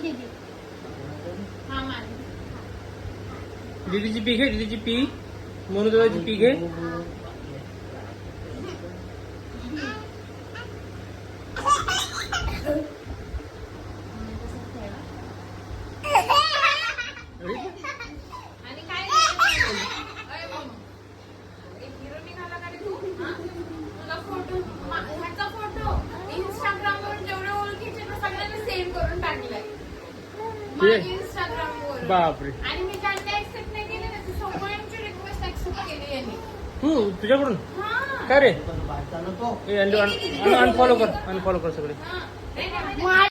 दीदी हाँ मानी दीदीची पी घे, दीदीची पी, मोनू दादाची पी घे. आणि काय हिरो निघाला का रे तू? तुला फोटो ह्याचा फोटो इंस्टाग्रामवर जेवढे ओळखीचे ना सगळ्यांना सेव्ह करून टाकलाय इंस्टाग्रामवर. बापरे. आणि मी ज्यांना ऍक्सेप्ट नाही केले ना ते सगळ्यांची रिक्वेस्ट ऍक्सेप्ट केली यांनी. तुझ्याकडून हा काय रे? अनफॉलो कर, अनफॉलो कर सगळे. हा